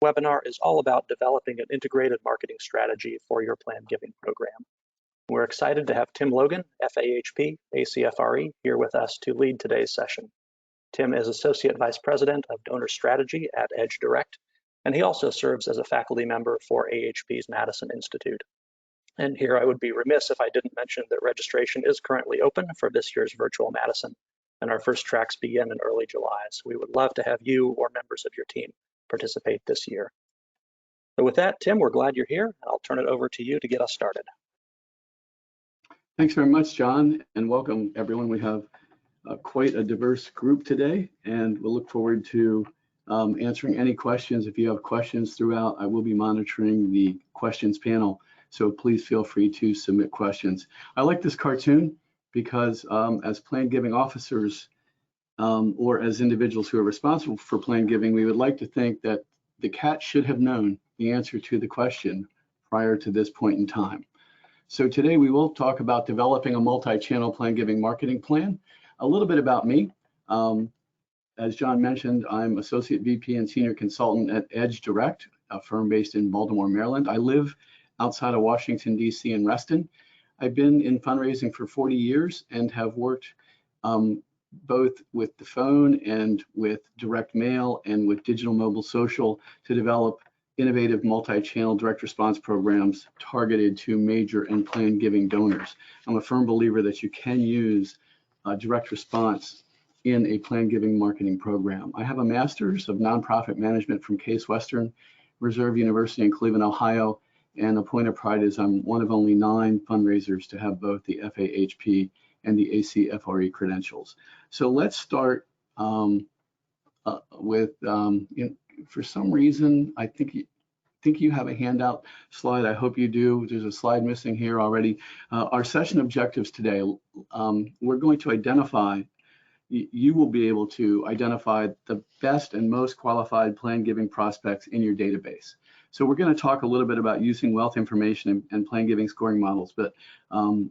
Webinar is all about developing an integrated marketing strategy for your planned giving program. We're excited to have Tim Logan, FAHP, ACFRE, here with us to lead today's session. Tim is Associate Vice President of Donor Strategy at Edge Direct, and he also serves as a faculty member for AHP's Madison Institute. And here I would be remiss if I didn't mention that registration is currently open for this year's virtual Madison, and our first tracks begin in early July. So we would love to have you or members of your team participate this year. So with that, Tim, we're glad you're here, and I'll turn it over to you to get us started. Thanks very much, John, and welcome everyone. We have quite a diverse group today, and we'll look forward to answering any questions. If you have questions throughout, I will be monitoring the questions panel, so please feel free to submit questions. I like this cartoon because as plan giving officers or as individuals who are responsible for plan giving, we would like to think that the cat should have known the answer to the question prior to this point in time. So today we will talk about developing a multi-channel plan giving marketing plan. A little bit about me. As John mentioned, I'm Associate VP and Senior Consultant at Edge Direct, a firm based in Baltimore, Maryland. I live outside of Washington, D.C. in Reston. I've been in fundraising for 40 years and have worked both with the phone and with direct mail and with digital mobile social to develop innovative multi-channel direct response programs targeted to major and plan giving donors. I'm a firm believer that you can use direct response in a plan giving marketing program. I have a master's of nonprofit management from Case Western Reserve University in Cleveland, Ohio, and a point of pride is I'm one of only 9 fundraisers to have both the FAHP and the ACFRE credentials. So let's start with, for some reason, I think you have a handout slide. I hope you do. There's a slide missing here already. Our session objectives today, we're going to identify, you will be able to identify the best and most qualified plan giving prospects in your database. So we're going to talk a little bit about using wealth information and plan giving scoring models, but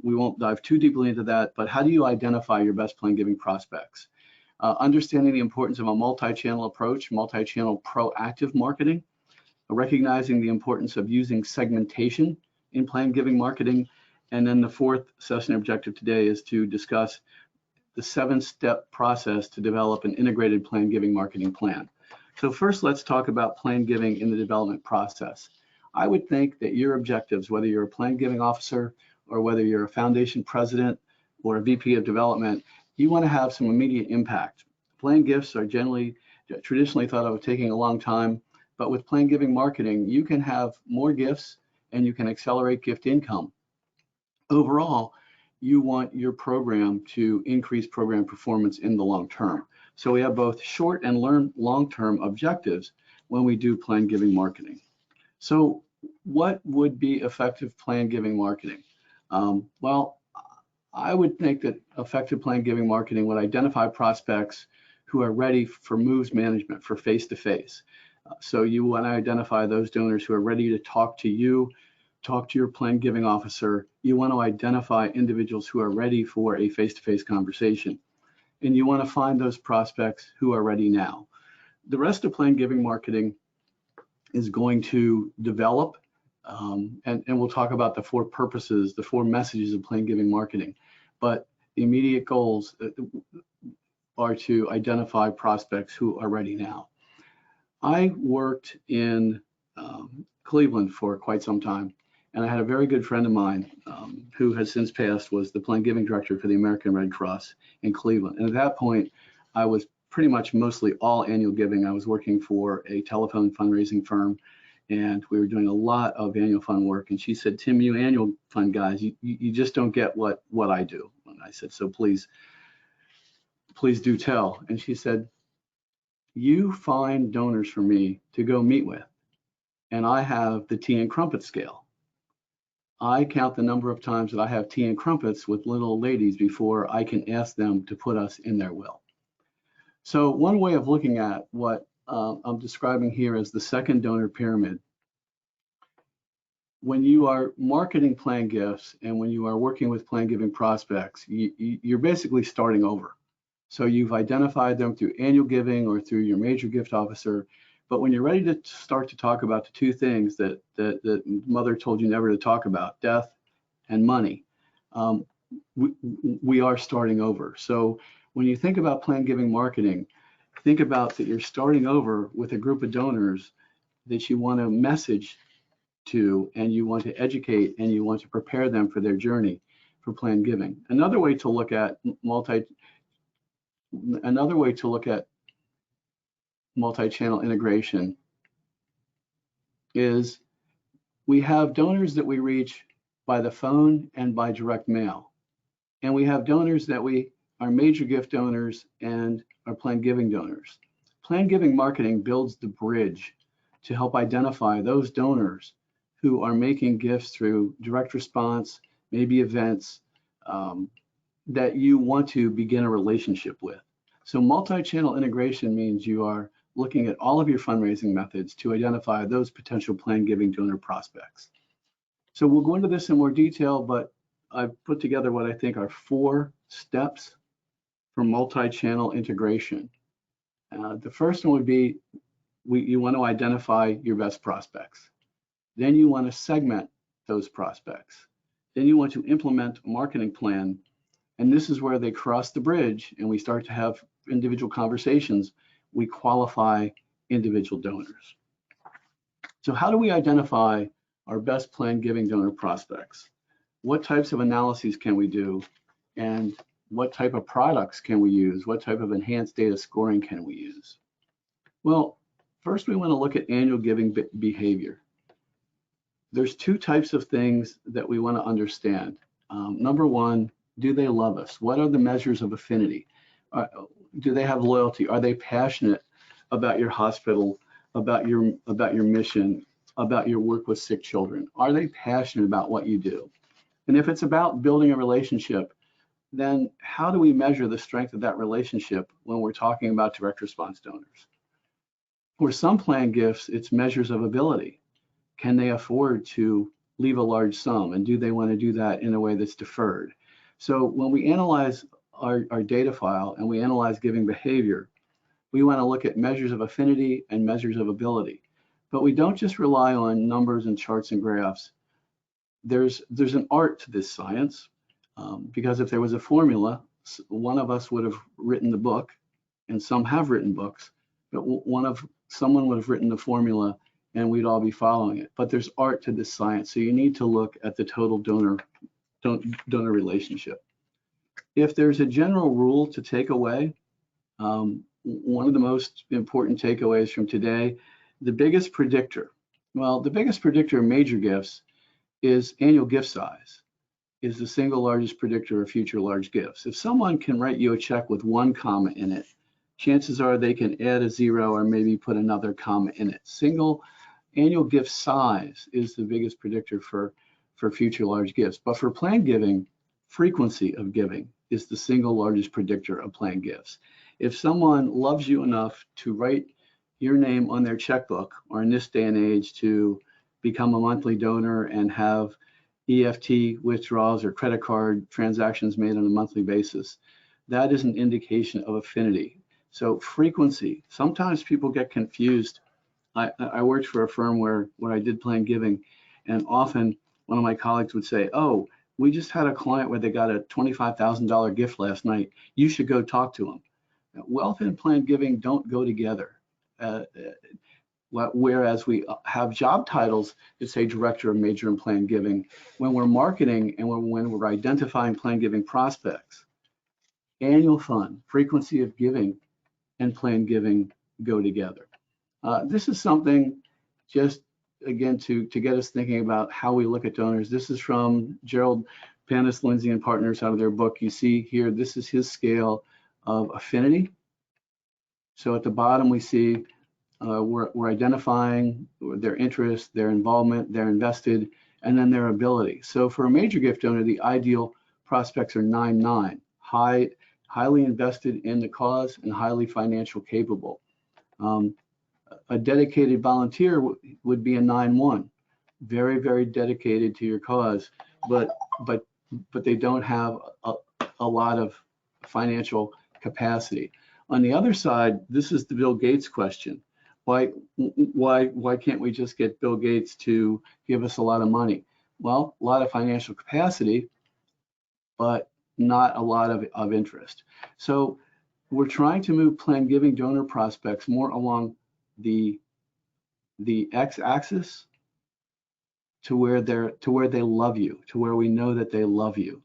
we won't dive too deeply into that. But how do you identify your best plan giving prospects? Understanding the importance of a multi-channel approach, multi-channel proactive marketing, recognizing the importance of using segmentation in plan giving marketing. And then the 4th session objective today is to discuss the 7-step process to develop an integrated plan giving marketing plan. So first, let's talk about plan giving in the development process. I would think that your objectives, whether you're a plan giving officer or whether you're a foundation president or a VP of development, you want to have some immediate impact. Plan gifts are traditionally thought of taking a long time, but with plan giving marketing, you can have more gifts and you can accelerate gift income. Overall, you want your program to increase program performance in the long term. So we have both short and long-term objectives when we do plan giving marketing. So what would be effective plan giving marketing? Well, I would think that effective plan giving marketing would identify prospects who are ready for moves management, for face-to-face. So you want to identify those donors who are ready to talk to you, talk to your plan giving officer. You want to identify individuals who are ready for a face-to-face conversation. And you want to find those prospects who are ready now. The rest of plan giving marketing is going to develop, and we'll talk about the 4 purposes, the 4 messages of plan giving marketing. But the immediate goals are to identify prospects who are ready now. I worked in Cleveland for quite some time, and I had a very good friend of mine who has since passed, was the plan giving director for the American Red Cross in Cleveland. And at that point, I was pretty much mostly all annual giving. I was working for a telephone fundraising firm, and we were doing a lot of annual fund work. And she said, Tim, you annual fund guys, you just don't get what I do. And I said, so please do tell. And she said, you find donors for me to go meet with, and I have the tea and crumpet scale. I count the number of times that I have tea and crumpets with little ladies before I can ask them to put us in their will. So one way of looking at what I'm describing here as the second donor pyramid, when you are marketing plan gifts and when you are working with plan giving prospects, you're basically starting over. So you've identified them through annual giving or through your major gift officer, But when you're ready to start to talk about the two things that mother told you never to talk about, death and money, we are starting over. So when you think about plan giving marketing, think about that you're starting over with a group of donors that you want to message to, and you want to educate, and you want to prepare them for their journey for plan giving. Another way to look at multi-channel integration is we have donors that we reach by the phone and by direct mail. And we have donors that are major gift donors and are plan giving donors. Plan giving marketing builds the bridge to help identify those donors who are making gifts through direct response, maybe events that you want to begin a relationship with. So multi-channel integration means you are looking at all of your fundraising methods to identify those potential plan giving donor prospects. So we'll go into this in more detail, but I've put together what I think are 4 steps for multi-channel integration. The first one would be you want to identify your best prospects. Then you want to segment those prospects. Then you want to implement a marketing plan. And this is where they cross the bridge and we start to have individual conversations. We qualify individual donors. So how do we identify our best plan giving donor prospects? What types of analyses can we do? And what type of products can we use? What type of enhanced data scoring can we use? Well, first we want to look at annual giving behavior. There's 2 types of things that we want to understand. Number one, do they love us? What are the measures of affinity? Do they have loyalty? Are they passionate about your hospital, about your mission, about your work with sick children? Are they passionate about what you do? And if it's about building a relationship, then how do we measure the strength of that relationship when we're talking about direct response donors? For some plan gifts, it's measures of ability. Can they afford to leave a large sum? And do they want to do that in a way that's deferred? So when we analyze our data file and we analyze giving behavior, we want to look at measures of affinity and measures of ability. But we don't just rely on numbers and charts and graphs. There's an art to this science, because if there was a formula, one of us would have written the book, and some have written books, but someone would have written the formula and we'd all be following it. But there's art to this science, so you need to look at the total donor relationship. If there's a general rule to take away, one of the most important takeaways from today, the biggest predictor of major gifts is annual gift size, is the single largest predictor of future large gifts. If someone can write you a check with 1 comma in it, chances are they can add a 0 or maybe put another comma in it. Single annual gift size is the biggest predictor for future large gifts. But for plan giving, frequency of giving is the single largest predictor of plan gifts. If someone loves you enough to write your name on their checkbook, or in this day and age to become a monthly donor and have EFT withdrawals or credit card transactions made on a monthly basis, that is an indication of affinity. So frequency, sometimes people get confused. I worked for a firm where I did plan giving, and often one of my colleagues would say, oh, we just had a client where they got a $25,000 gift last night. You should go talk to them. Wealth and plan giving don't go together. Whereas we have job titles that say director of major and plan giving, when we're marketing and when we're identifying plan giving prospects, annual fund, frequency of giving, and plan giving go together. This is something just, again, to get us thinking about how we look at donors. This is from Gerald Panis, Lindsay and Partners out of their book. You see here, this is his scale of affinity. So at the bottom, we see we're identifying their interest, their involvement, their invested, and then their ability. So for a major gift donor, the ideal prospects are 9-9, highly invested in the cause and highly financial capable. A dedicated volunteer would be a 9-1, very, very dedicated to your cause, but they don't have a lot of financial capacity. On the other side, this is the Bill Gates question. Why can't we just get Bill Gates to give us a lot of money? Well, a lot of financial capacity, but not a lot of interest. So we're trying to move plan giving donor prospects more along the x-axis to where they love you, to where we know that they love you.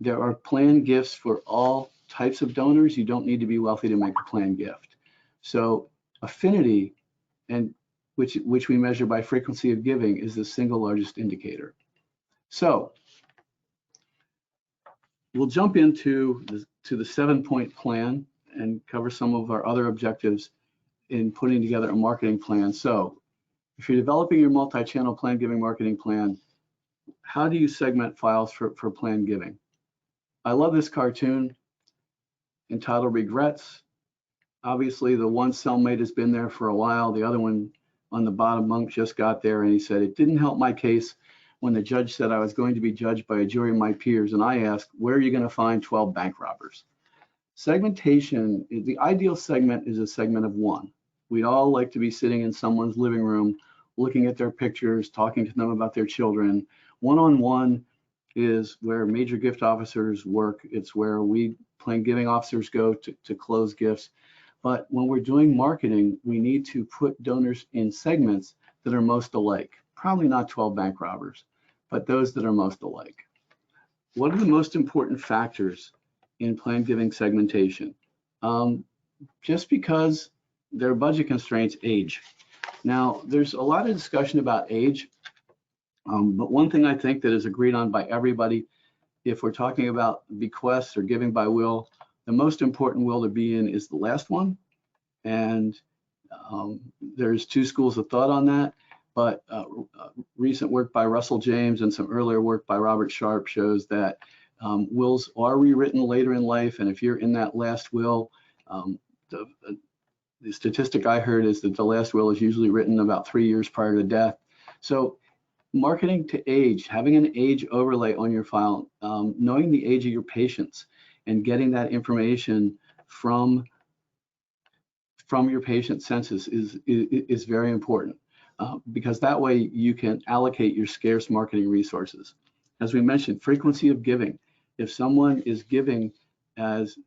There are planned gifts for all types of donors. You don't need to be wealthy to make a planned gift. So affinity, and which we measure by frequency of giving, is the single largest indicator. So we'll jump into the 7-point plan and cover some of our other objectives in putting together a marketing plan. So if you're developing your multi-channel plan giving marketing plan, how do you segment files for plan giving? I love this cartoon entitled Regrets. Obviously, the one cellmate has been there for a while. The other one on the bottom bunk just got there, and he said, it didn't help my case when the judge said I was going to be judged by a jury of my peers, and I asked, where are you going to find 12 bank robbers? Segmentation, the ideal segment is a segment of one. We'd all like to be sitting in someone's living room, looking at their pictures, talking to them about their children. One-on-one is where major gift officers work. It's where we plan giving officers go to close gifts. But when we're doing marketing, we need to put donors in segments that are most alike. Probably not 12 bank robbers, but those that are most alike. What are the most important factors in plan giving segmentation? Just because there are budget constraints, age. Now, there's a lot of discussion about age, but one thing I think that is agreed on by everybody, if we're talking about bequests or giving by will, the most important will to be in is the last one. And there's two schools of thought on that, but recent work by Russell James and some earlier work by Robert Sharp shows that wills are rewritten later in life. And if you're in that last will, the statistic I heard is that the last will is usually written about 3 years prior to death. So marketing to age, having an age overlay on your file, knowing the age of your patients and getting that information from your patient census is very important, because that way you can allocate your scarce marketing resources. As we mentioned, frequency of giving. If someone is giving as,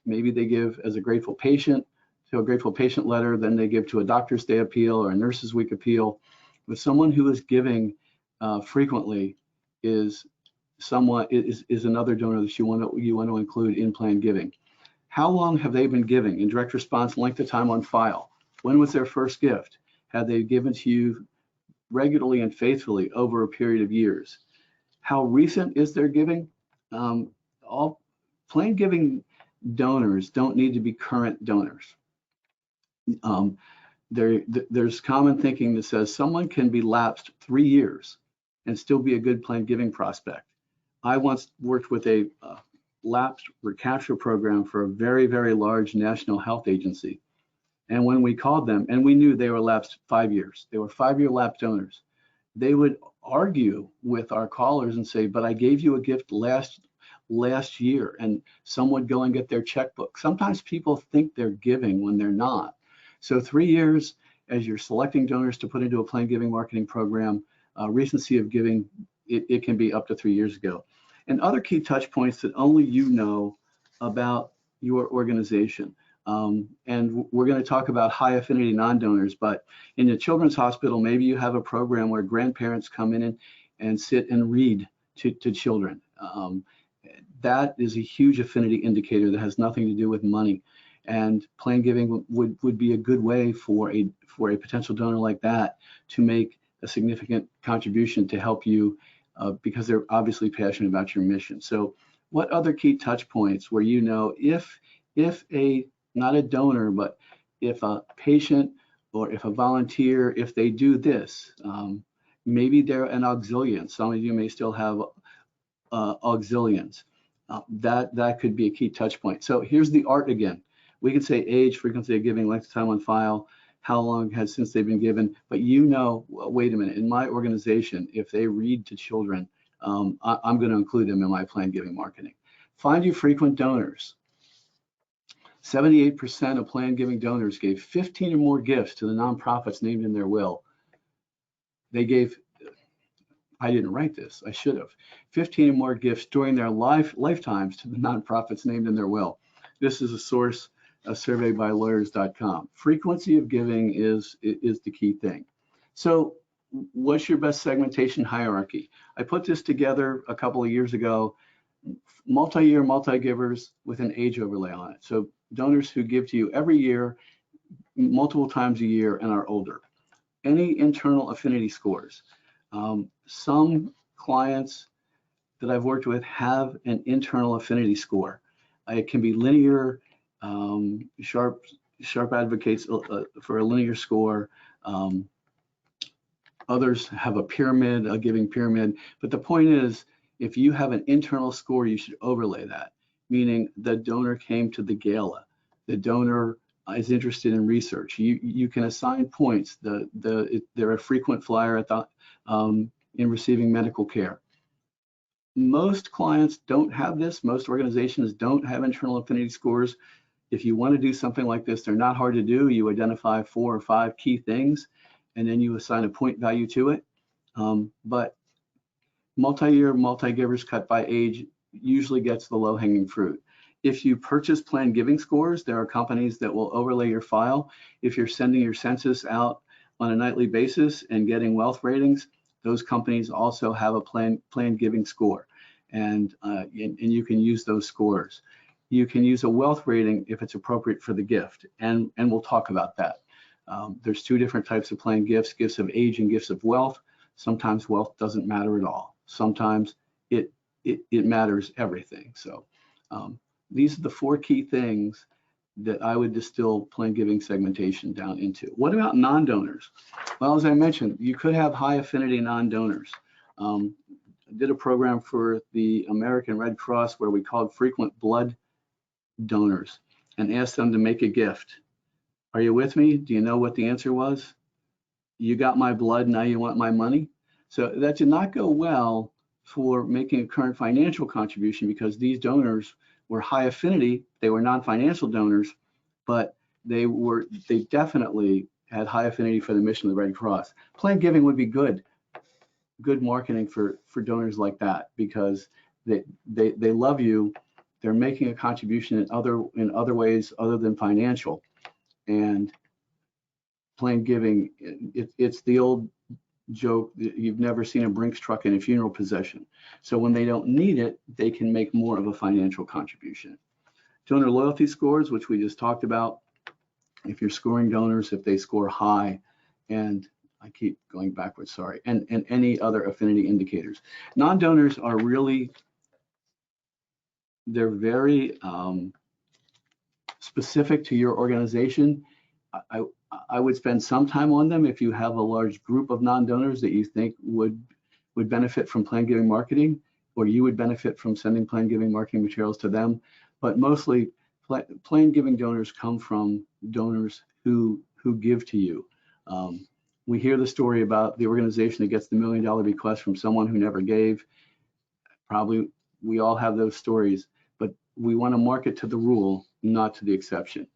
maybe they give as a grateful patient to a grateful patient letter, then they give to a Doctor's Day appeal or a Nurses Week appeal. But someone who is giving frequently is another donor that you want to include in plan giving. How long have they been giving? In direct response, length of time on file. When was their first gift? Have they given to you regularly and faithfully over a period of years? How recent is their giving? All plan giving donors don't need to be current donors. There's common thinking that says someone can be lapsed 3 years and still be a good plan giving prospect. I once worked with a lapsed recapture program for a very, very large national health agency. And when we called them, and we knew they were lapsed 5 years, they were 5-year lapsed donors, they would argue with our callers and say, but I gave you a gift last year, and some would go and get their checkbook. Sometimes people think they're giving when they're not. So 3 years as you're selecting donors to put into a plan giving marketing program, recency of giving, it can be up to 3 years ago. And other key touch points that only you know about your organization. And we're going to talk about high affinity non-donors, but in the children's hospital, maybe you have a program where grandparents come in and sit and read to children. That is a huge affinity indicator that has nothing to do with money. And plan giving would be a good way for a potential donor like that to make a significant contribution to help you, because they're obviously passionate about your mission. So what other key touch points where you know if not a donor, but if a patient or if a volunteer, if they do this, maybe they're an auxilian. Some of you may still have auxilians. That could be a key touch point. So here's the art again. We can say age, frequency of giving, length of time on file, how long has since they've been given, but you know, wait a minute, in my organization, if they read to children, I'm going to include them in my plan giving marketing. Find your frequent donors. 78% of plan giving donors gave 15 or more gifts to the nonprofits named in their will. They gave, I didn't write this, I should have, 15 or more gifts during their lifetimes to the nonprofits named in their will. This is a source, a survey by lawyers.com. Frequency of giving is the key thing. So what's your best segmentation hierarchy? I put this together a couple of years ago, multi-year, multi-givers with an age overlay on it. So donors who give to you every year, multiple times a year, and are older. Any internal affinity scores. Some clients that I've worked with have an internal affinity score. It can be linear, sharp advocates for a linear score. Others have a pyramid, a giving pyramid. But the point is, if you have an internal score, you should overlay that, meaning the donor came to the gala, the donor is interested in research. You can assign points. They're a frequent flyer at the in receiving medical care. Most clients don't have this. Most organizations don't have internal affinity scores. If you want to do something like this, they're not hard to do. You identify 4 or 5 key things, and then you assign a point value to it. But multi-year, multi-givers cut by age usually gets the low-hanging fruit. If you purchase plan giving scores, there are companies that will overlay your file. If you're sending your census out on a nightly basis and getting wealth ratings, those companies also have a plan giving score, and you can use those scores. You can use a wealth rating if it's appropriate for the gift, and we'll talk about that. There's 2 different types of plan gifts: gifts of age and gifts of wealth. Sometimes wealth doesn't matter at all. Sometimes it matters everything. So these are the 4 key things that I would distill plan giving segmentation down into. What about non-donors? Well, as I mentioned, you could have high affinity non-donors. I did a program for the American Red Cross where we called frequent blood donors and asked them to make a gift. Are you with me? Do you know what the answer was? You got my blood, now you want my money? So that did not go well for making a current financial contribution, because these donors were high affinity. They were non-financial donors, but they definitely had high affinity for the mission of the Red Cross. Plan giving would be good marketing for donors like that, because they love you. They're making a contribution in other ways other than financial. And plan giving, it's the old joke that you've never seen a Brinks truck in a funeral procession. So when they don't need it, they can make more of a financial contribution. Donor loyalty scores, which we just talked about. If you're scoring donors, if they score high, and I keep going backwards, sorry, and any other affinity indicators. Non-donors are really, they're very specific to your organization. I would spend some time on them if you have a large group of non-donors that you think would benefit from plan giving marketing, or you would benefit from sending plan giving marketing materials to them. But mostly plan giving donors come from donors who give to you. We hear the story about the organization that gets the $1 million bequest from someone who never gave. Probably we all have those stories, but we want to market to the rule, not to the exception.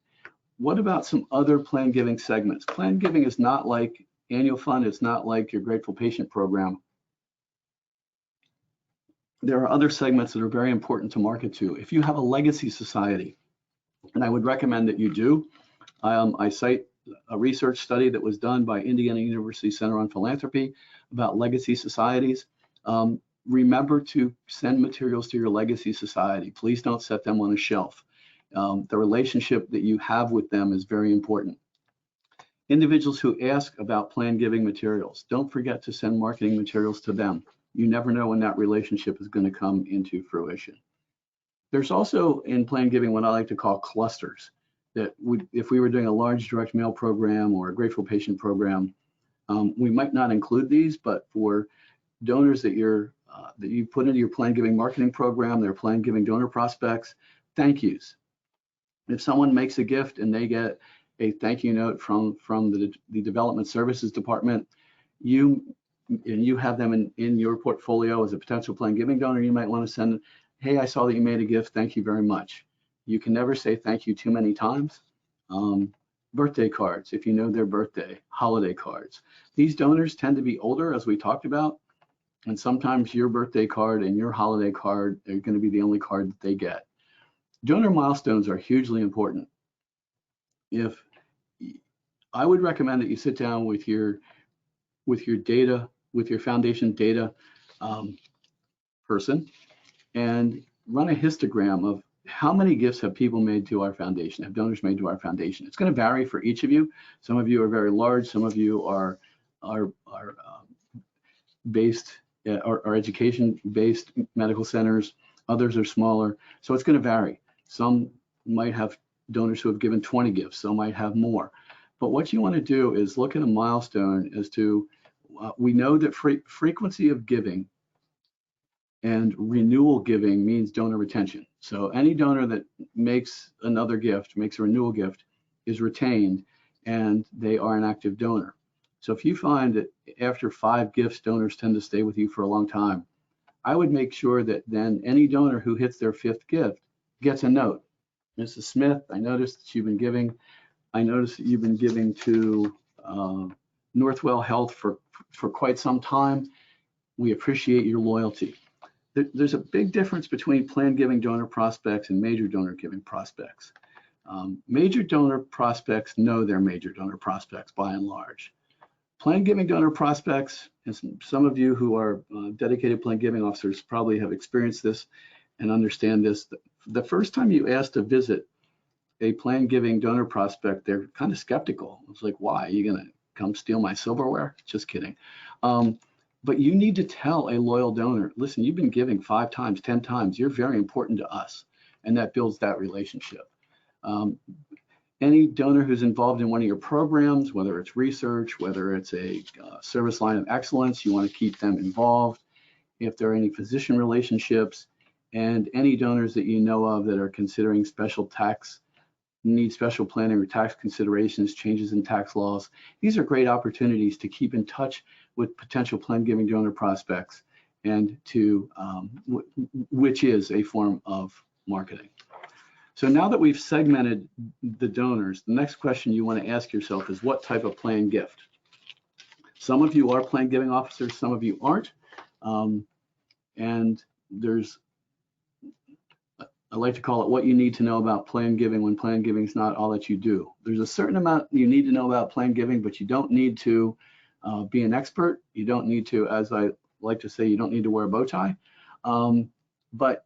What about some other plan giving segments? Plan giving is not like annual fund. It's not like your grateful patient program. There are other segments that are very important to market to. If you have a legacy society, and I would recommend that you do, I cite a research study that was done by Indiana University Center on Philanthropy about legacy societies. Remember to send materials to your legacy society. Please don't set them on a shelf. The relationship that you have with them is very important. Individuals who ask about plan giving materials, don't forget to send marketing materials to them. You never know when that relationship is going to come into fruition. There's also in plan giving what I like to call clusters, that if we were doing a large direct mail program or a grateful patient program, we might not include these, but for donors that you put into your plan giving marketing program, their plan giving donor prospects, thank yous. If someone makes a gift and they get a thank you note from the development services department, you have them in your portfolio as a potential plan giving donor, you might want to send, hey, I saw that you made a gift, thank you very much. You can never say thank you too many times. Birthday cards, if you know their birthday, holiday cards. These donors tend to be older, as we talked about, and sometimes your birthday card and your holiday card are going to be the only card that they get. Donor milestones are hugely important. I would recommend that you sit down with your data, with your foundation data person, and run a histogram of how many gifts have people made to our foundation, have donors made to our foundation. It's going to vary for each of you. Some of you are very large, some of you are based or education-based medical centers, others are smaller, so it's going to vary. Some might have donors who have given 20 gifts, some might have more. But what you want to do is look at a milestone as to, we know that frequency of giving and renewal giving means donor retention. So any donor that makes another gift, makes a renewal gift, is retained and they are an active donor. So if you find that after 5 gifts, donors tend to stay with you for a long time, I would make sure that then any donor who hits their 5th gift gets a note. Mrs. Smith, I noticed that you've been giving. I noticed that you've been giving to Northwell Health for quite some time. We appreciate your loyalty. There's a big difference between planned giving donor prospects and major donor giving prospects. Major donor prospects know they're major donor prospects by and large. Planned giving donor prospects, and some of you who are dedicated planned giving officers probably have experienced this and understand this. The first time you ask to visit a planned giving donor prospect, they're kind of skeptical. It's like, why? Are you going to come steal my silverware? Just kidding. But you need to tell a loyal donor, listen, you've been giving 5 times, 10 times. You're very important to us. And that builds that relationship. Any donor who's involved in one of your programs, whether it's research, whether it's a service line of excellence, you want to keep them involved. If there are any physician relationships, and any donors that you know of that are considering special tax, need special planning or tax considerations, changes in tax laws, these are great opportunities to keep in touch with potential planned giving donor prospects, and to which is a form of marketing. So now that we've segmented the donors, the next question you want to ask yourself is, what type of planned gift? Some of you are planned giving officers, some of you aren't. And there's, I like to call it what you need to know about planned giving when planned giving is not all that you do. There's a certain amount you need to know about planned giving, but you don't need to be an expert. You don't need to, as I like to say, you don't need to wear a bow tie. But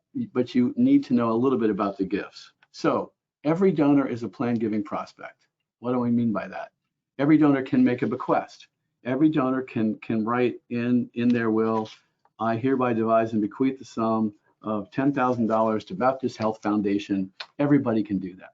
you need to know a little bit about the gifts. So every donor is a planned giving prospect. What do I mean by that? Every donor can make a bequest. Every donor can write in their will, I hereby devise and bequeath the sum of $10,000 to Baptist Health Foundation. Everybody can do that.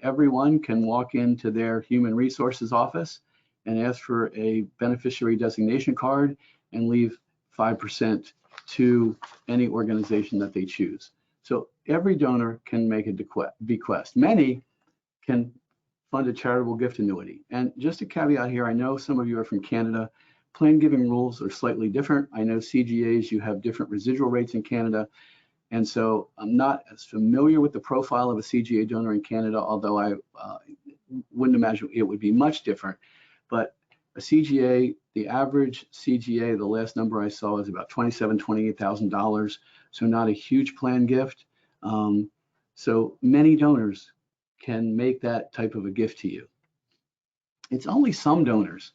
Everyone can walk into their human resources office and ask for a beneficiary designation card and leave 5% to any organization that they choose. So every donor can make a bequest. Many can fund a charitable gift annuity. And just a caveat here, I know some of you are from Canada. Planned giving rules are slightly different. I know CGAs, you have different residual rates in Canada. And so I'm not as familiar with the profile of a CGA donor in Canada, although I wouldn't imagine it would be much different. But a CGA, the average CGA, the last number I saw is about $27,000, $28,000. So not a huge planned gift. So many donors can make that type of a gift to you. It's only some donors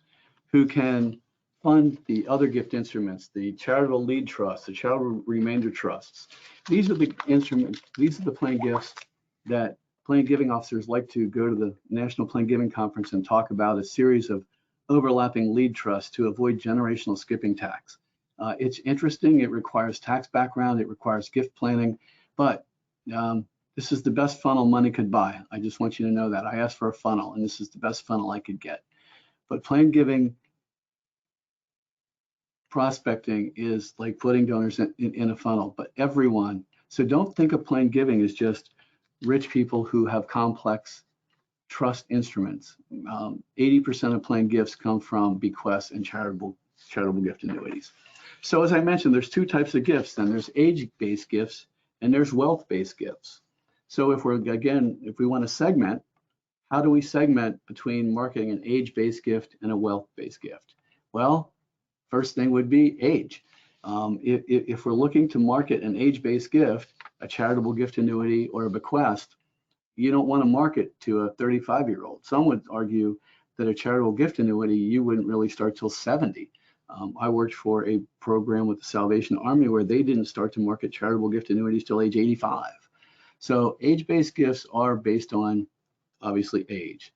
who can fund the other gift instruments, the charitable lead trust, the charitable remainder trusts. These are the instruments, these are the planned gifts that planned giving officers like to go to the National Planned Giving Conference and talk about a series of overlapping lead trusts to avoid generational skipping tax. It's interesting, it requires tax background, it requires gift planning, but this is the best funnel money could buy. I just want you to know that. I asked for a funnel and this is the best funnel I could get. But planned giving prospecting is like putting donors in a funnel, but everyone. So don't think of planned giving as just rich people who have complex trust instruments. 80% of planned gifts come from bequests and charitable gift annuities. So as I mentioned, there's 2 types of gifts. Then there's age-based gifts and there's wealth-based gifts. So if we want to segment, how do we segment between marketing an age-based gift and a wealth-based gift? Well, first thing would be age. If we're looking to market an age-based gift, a charitable gift annuity or a bequest, you don't want to market to a 35-year-old. Some would argue that a charitable gift annuity, you wouldn't really start till 70. I worked for a program with the Salvation Army where they didn't start to market charitable gift annuities till age 85. So age-based gifts are based on, obviously, age.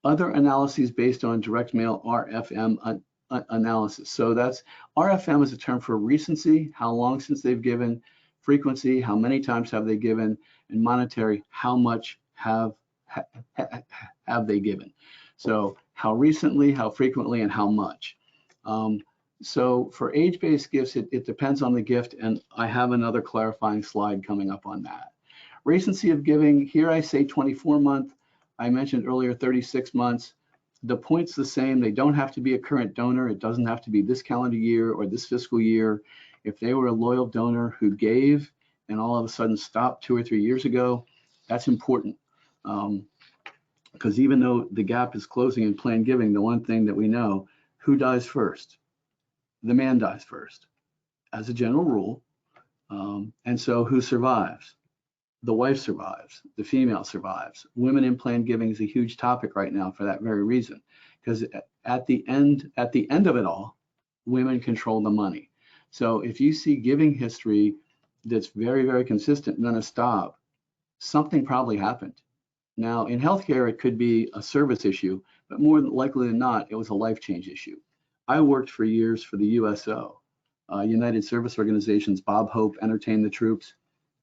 Other analyses based on direct mail RFM analysis. So that's RFM is a term for recency, how long since they've given, frequency, how many times have they given, and monetary, how much have they given. So how recently, how frequently, and how much. So for age-based gifts, it depends on the gift, and I have another clarifying slide coming up on that. Recency of giving, here I say 24 month. I mentioned earlier 36 months. The point's the same. They don't have to be a current donor. It doesn't have to be this calendar year or this fiscal year. If they were a loyal donor who gave and all of a sudden stopped 2 or 3 years ago, that's important. Because even though the gap is closing in planned giving, the one thing that we know, who dies first? The man dies first, as a general rule. And so who survives? The wife survives, the female survives. Women in planned giving is a huge topic right now for that very reason, because at the end of it all, women control the money. So if you see giving history that's very, very consistent and then a stop, something probably happened. Now in healthcare, it could be a service issue, but more likely than not, it was a life change issue. I worked for years for the USO, United Service Organizations. Bob Hope entertained the troops.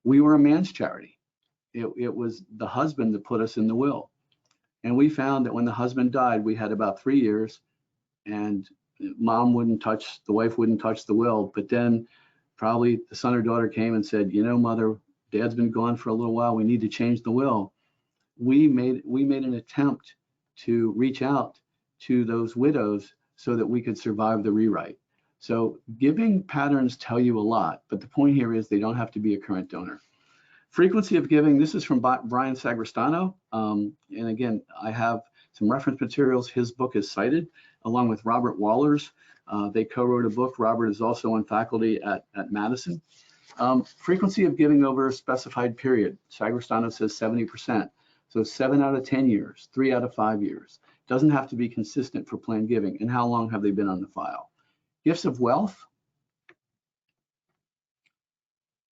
We were a man's charity. It was the husband that put us in the will. And we found that when the husband died, we had about 3 years, and the wife wouldn't touch the will. But then probably the son or daughter came and said, you know, mother, dad's been gone for a little while. We need to change the will. We made an attempt to reach out to those widows so that we could survive the rewrite. So giving patterns tell you a lot, but the point here is they don't have to be a current donor. Frequency of giving, this is from Brian Sagristano. And again, I have some reference materials. His book is cited along with Robert Waller's. They co-wrote a book. Robert is also on faculty at Madison. Frequency of giving over a specified period. Sagristano says 70%. So 7 out of 10 years, 3 out of 5 years. Doesn't have to be consistent for planned giving. And how long have they been on the file? Gifts of wealth,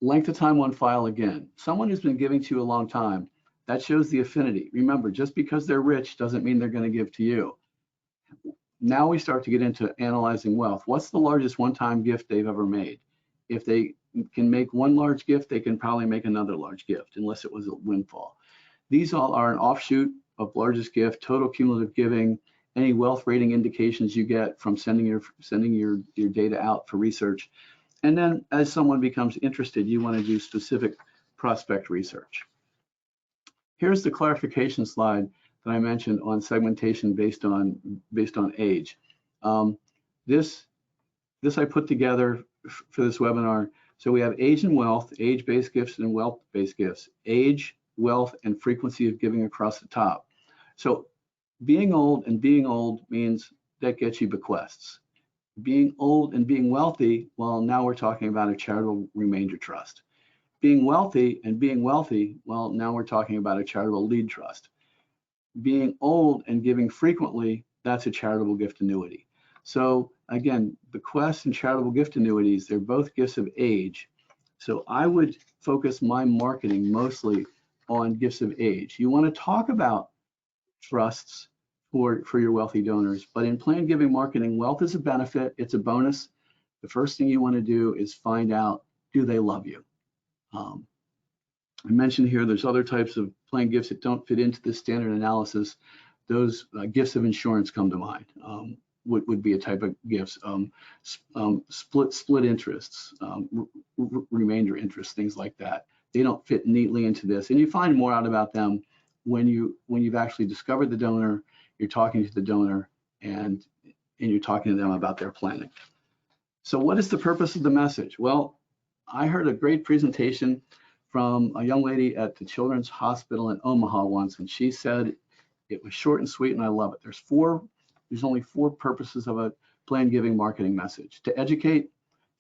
length of time on file again. Someone who's been giving to you a long time, that shows the affinity. Remember, just because they're rich doesn't mean they're going to give to you. Now we start to get into analyzing wealth. What's the largest one-time gift they've ever made? If they can make one large gift, they can probably make another large gift, unless it was a windfall. These all are an offshoot of largest gift, total cumulative giving, any wealth rating indications you get from sending your data out for research. And then as someone becomes interested, you want to do specific prospect research. Here's the clarification slide that I mentioned on segmentation based on age. This I put together for this webinar. So we have age and wealth, age-based gifts and wealth-based gifts, age, wealth, and frequency of giving across the top. So being old means that gets you bequests. Being old and being wealthy, well, now we're talking about a charitable remainder trust. Being wealthy, well, now we're talking about a charitable lead trust. Being old and giving frequently, that's a charitable gift annuity. So again, bequests and charitable gift annuities, they're both gifts of age. So I would focus my marketing mostly on gifts of age. You want to talk about trusts for your wealthy donors, but in planned giving marketing, wealth is a benefit, it's a bonus. The first thing you want to do is find out, do they love you? I mentioned here there's other types of planned gifts that don't fit into this standard analysis. Those gifts of insurance come to mind. Would be a type of gifts. Split interests, remainder interests, things like that. They don't fit neatly into this, and you find more out about them when you've actually discovered the donor, you're talking to the donor, and you're talking to them about their planning. So what is the purpose of the message? Well, I heard a great presentation from a young lady at the Children's Hospital in Omaha once, and she said it was short and sweet, and I love it. There's only 4 purposes of a plan giving marketing message: to educate,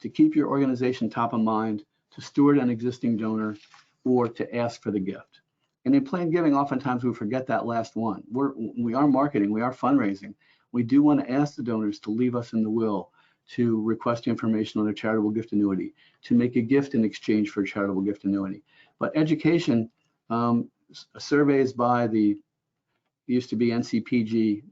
to keep your organization top of mind, to steward an existing donor, or to ask for the gift. And in plan giving, oftentimes we forget that last one. We are marketing, we are fundraising. We do want to ask the donors to leave us in the will, to request information on a charitable gift annuity, to make a gift in exchange for a charitable gift annuity. But education, surveys by the used to be NCPG,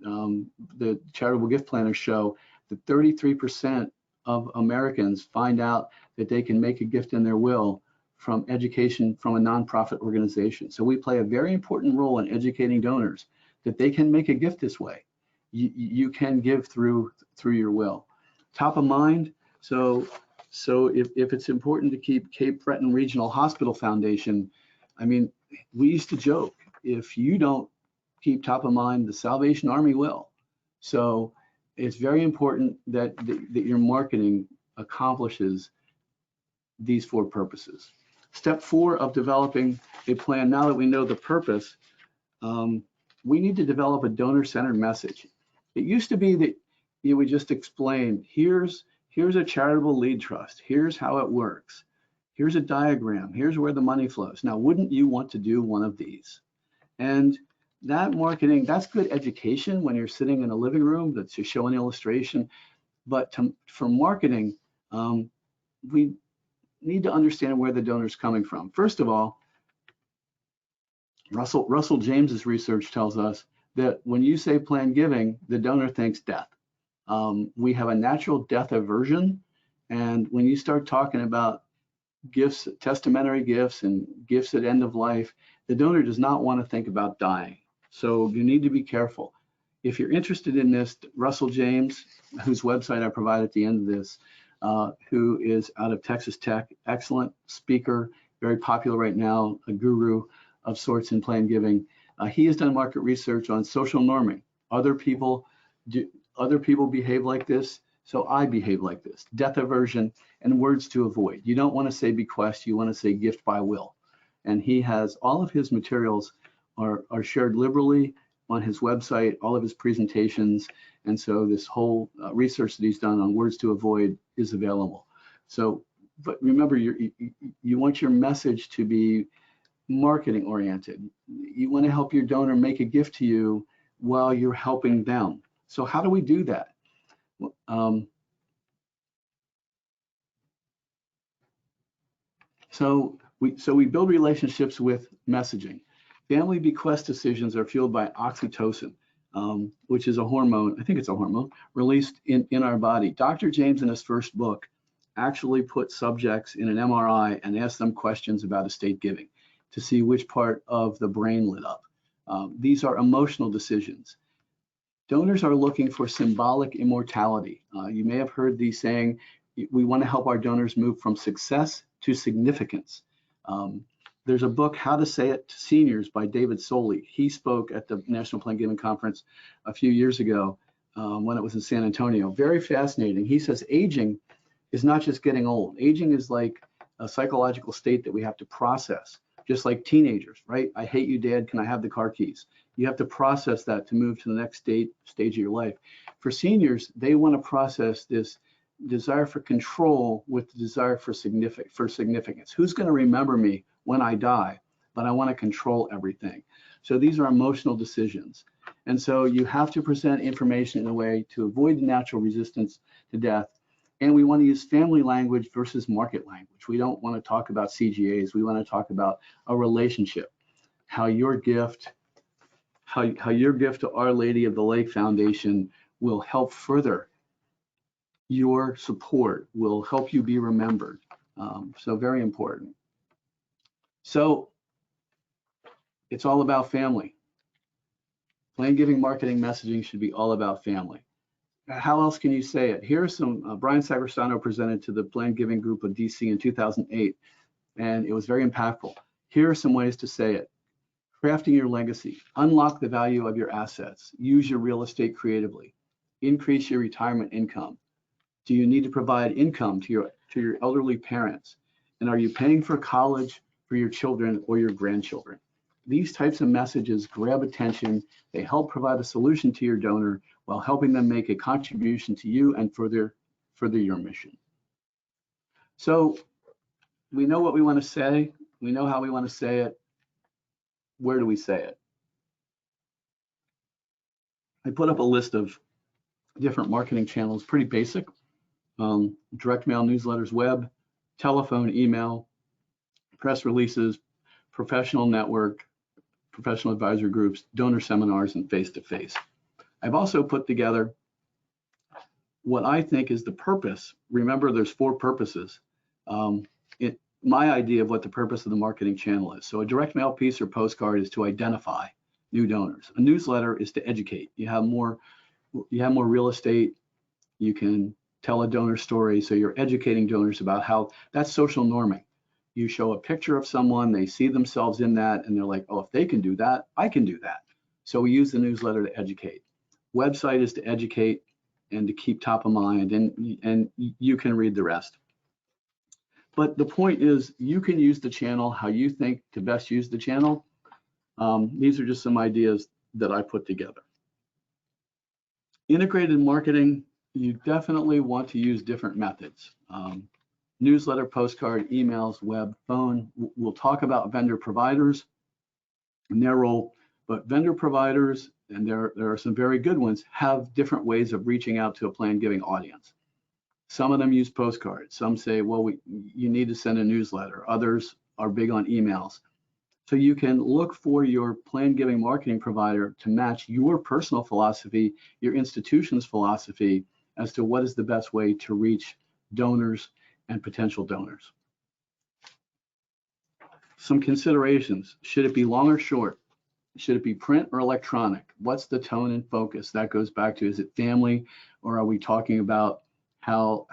the charitable gift planners show that 33% of Americans find out that they can make a gift in their will from education from a nonprofit organization. So we play a very important role in educating donors that they can make a gift this way. You can give through your will. Top of mind, so if it's important to keep Cape Breton Regional Hospital Foundation, I mean, we used to joke, if you don't keep top of mind, the Salvation Army will. So it's very important that your marketing accomplishes these 4 purposes. Step 4 of developing a plan, now that we know the purpose, we need to develop a donor-centered message. It used to be that you would just explain, here's a charitable lead trust, here's how it works, here's a diagram, here's where the money flows. Now, wouldn't you want to do one of these? And that marketing, that's good education when you're sitting in a living room that's to show an illustration. But for marketing, we need to understand where the donor's coming from. First of all, Russell James's research tells us that when you say plan giving, the donor thinks death. We have a natural death aversion. And when you start talking about gifts, testamentary gifts and gifts at end of life, the donor does not want to think about dying. So you need to be careful. If you're interested in this, Russell James, whose website I provide at the end of this, who is out of Texas Tech, excellent speaker, very popular right now, a guru of sorts in plan giving. He has done market research on social norming. Other people behave like this, so I behave like this. Death aversion and words to avoid. You don't want to say bequest, you want to say gift by will. And he has all of his materials are shared liberally on his website, all of his presentations. And so this whole research that he's done on words to avoid is available. So, but remember, you want your message to be marketing oriented. You want to help your donor make a gift to you while you're helping them. So how do we do that? So we build relationships with messaging. Family bequest decisions are fueled by oxytocin, which is a hormone, I think it's a hormone, released in our body. Dr. James, in his first book, actually put subjects in an MRI and asked them questions about estate giving to see which part of the brain lit up. These are emotional decisions. Donors are looking for symbolic immortality. You may have heard these saying, we want to help our donors move from success to significance. There's a book, How to Say It to Seniors by David Soley. He spoke at the National Plan Giving Conference a few years ago when it was in San Antonio. Very fascinating. He says aging is not just getting old. Aging is like a psychological state that we have to process, just like teenagers, right? I hate you, Dad. Can I have the car keys? You have to process that to move to the next stage of your life. For seniors, they want to process this desire for control with the desire for significance. Who's going to remember me when I die? But I want to control everything. So these are emotional decisions. And so you have to present information in a way to avoid the natural resistance to death. And we want to use family language versus market language. We don't want to talk about CGAs. We want to talk about a relationship, how your gift to Our Lady of the Lake Foundation will help further your support, will help you be remembered. So very important. So it's all about family. Plan giving marketing messaging should be all about family. How else can you say it? Here's some, Brian Sagristano presented to the Plan Giving Group of DC in 2008, and it was very impactful. Here are some ways to say it. Crafting your legacy, unlock the value of your assets, use your real estate creatively, increase your retirement income. Do you need to provide income to your elderly parents? And are you paying for college for your children or your grandchildren. These types of messages grab attention. They help provide a solution to your donor while helping them make a contribution to you and further your mission. So we know what we want to say. We know how we want to say it. Where do we say it? I put up a list of different marketing channels, pretty basic. Direct mail, newsletters, web, telephone, email, press releases, professional network, professional advisory groups, donor seminars, and face-to-face. I've also put together what I think is the purpose. Remember, there's 4 purposes. My idea of what the purpose of the marketing channel is. So a direct mail piece or postcard is to identify new donors. A newsletter is to educate. You have more real estate. You can tell a donor story. So you're educating donors about how that's social norming. You show a picture of someone, they see themselves in that, and they're like, oh, if they can do that, I can do that. So we use the newsletter to educate. Website is to educate and to keep top of mind, and you can read the rest. But the point is, you can use the channel how you think to best use the channel. These are just some ideas that I put together. Integrated marketing, you definitely want to use different methods. Newsletter, postcard, emails, web, phone. We'll talk about vendor providers and their role, but vendor providers, and there are some very good ones, have different ways of reaching out to a plan giving audience. Some of them use postcards. Some say, well, you need to send a newsletter. Others are big on emails. So you can look for your plan giving marketing provider to match your personal philosophy, your institution's philosophy, as to what is the best way to reach donors and potential donors. Some considerations. Should it be long or short? Should it be print or electronic? What's the tone and focus? That goes back to, is it family, or are we talking about how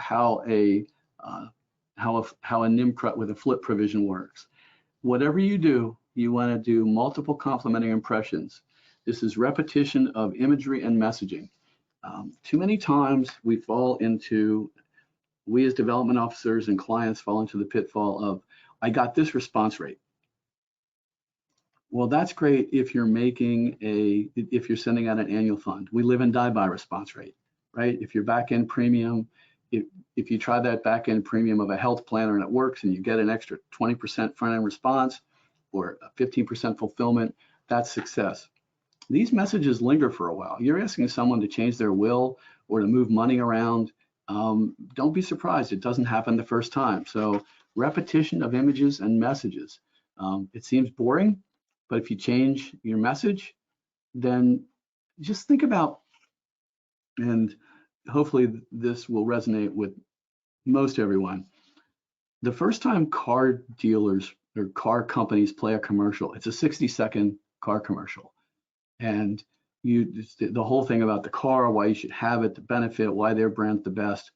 a NIMCRUT with a flip provision works? Whatever you do, you want to do multiple complementing impressions. This is repetition of imagery and messaging. Too many times we as development officers and clients fall into the pitfall of, I got this response rate. Well, that's great if you're if you're sending out an annual fund. We live and die by response rate, right? If your back-end premium, if you try that back-end premium of a health planner and it works and you get an extra 20% front-end response or 15% fulfillment, that's success. These messages linger for a while. You're asking someone to change their will or to move money around. Don't be surprised, it doesn't happen the first time. So repetition of images and messages. It seems boring, but if you change your message, then just think about, and hopefully this will resonate with most everyone. The first time car dealers or car companies play a commercial, it's a 60-second car commercial. And the whole thing about the car, why you should have it, the benefit, why their brand's the best.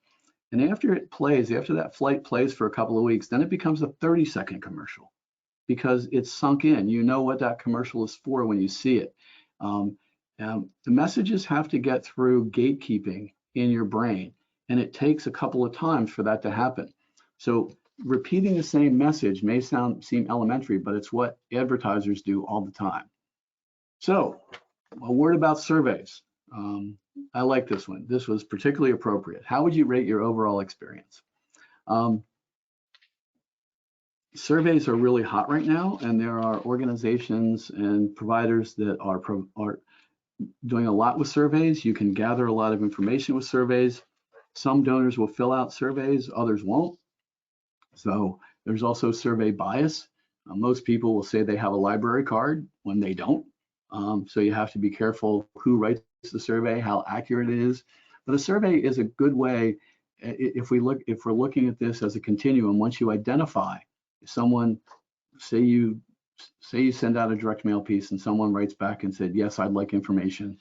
And after it plays, after that flight plays for a couple of weeks, then it becomes a 30-second commercial because it's sunk in. You know what that commercial is for when you see it. The messages have to get through gatekeeping in your brain, and it takes a couple of times for that to happen. So repeating the same message may seem elementary, but it's what advertisers do all the time. So a word about surveys. I like this one. This was particularly appropriate. How would you rate your overall experience? Surveys are really hot right now, and there are organizations and providers that are doing a lot with surveys. You can gather a lot of information with surveys. Some donors will fill out surveys, others won't. So there's also survey bias. Most people will say they have a library card when they don't. So you have to be careful who writes the survey, how accurate it is. But a survey is a good way, if we're looking at this as a continuum. Once you identify someone, say you send out a direct mail piece and someone writes back and said, yes, I'd like information.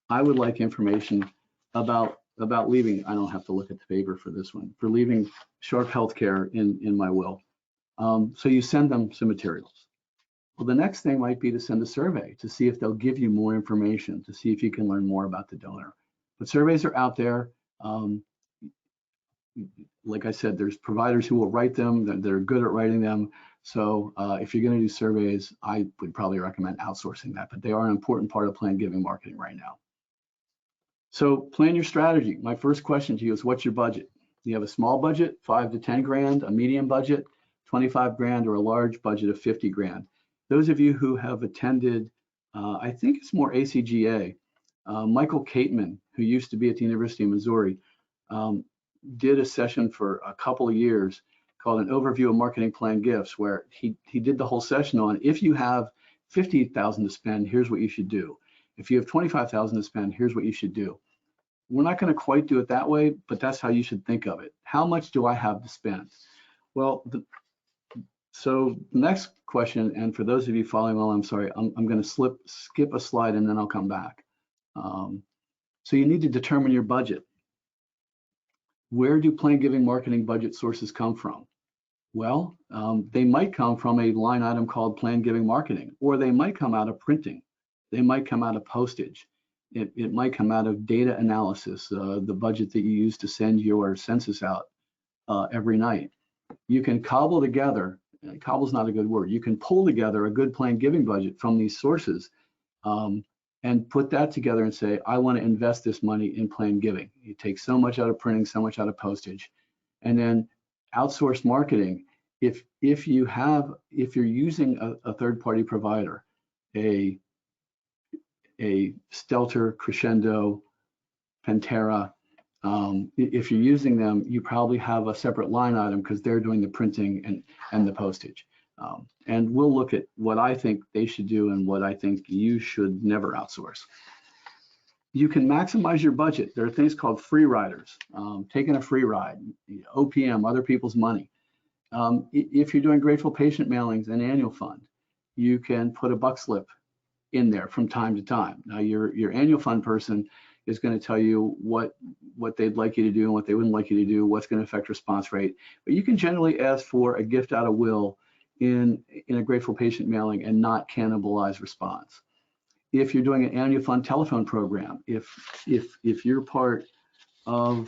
I would like information about leaving. I don't have to look at the paper for this one, for leaving Sharp Healthcare in my will. So you send them some materials. Well, the next thing might be to send a survey to see if they'll give you more information, to see if you can learn more about the donor. But surveys are out there. like I said, there's providers who will write them, that are good at writing them. So if you're going to do surveys, I would probably recommend outsourcing that, but they are an important part of plan giving marketing right now. So plan your strategy. My first question to you is, what's your budget? Do you have a small budget, 5 to 10 grand, a medium budget, 25 grand, or a large budget of 50 grand? Those of you who have attended, I think it's more ACGA, Michael Cateman, who used to be at the University of Missouri, did a session for a couple of years called an overview of marketing plan gifts, where he did the whole session on, if you have 50,000 to spend, here's what you should do. If you have 25,000 to spend, here's what you should do. We're not going to quite do it that way, but that's how you should think of it. How much do I have to spend? Well, so the next question, and for those of you following along, I'm sorry, I'm going to skip a slide and then I'll come back. So you need to determine your budget. Where do plan giving marketing budget sources come from? Well, they might come from a line item called plan giving marketing, or they might come out of printing. They might come out of postage. It might come out of data analysis, the budget that you use to send your census out every night. You can cobble together, cobble's not a good word, you can pull together a good plan giving budget from these sources and put that together and say, I want to invest this money in plan giving. You take so much out of printing, so much out of postage, and then outsource marketing. If you're using a third-party provider, a Stelter, Crescendo, Pantera, if you're using them, you probably have a separate line item because they're doing the printing and the postage. And we'll look at what I think they should do and what I think you should never outsource. You can maximize your budget. There are things called free riders, taking a free ride, OPM, other people's money. If you're doing grateful patient mailings and annual fund, you can put a buck slip in there from time to time. Now your annual fund person is going to tell you what they'd like you to do and what they wouldn't like you to do, what's going to affect response rate. But you can generally ask for a gift out of will in a grateful patient mailing and not cannibalize response. If you're doing an annual fund telephone program, if you're part of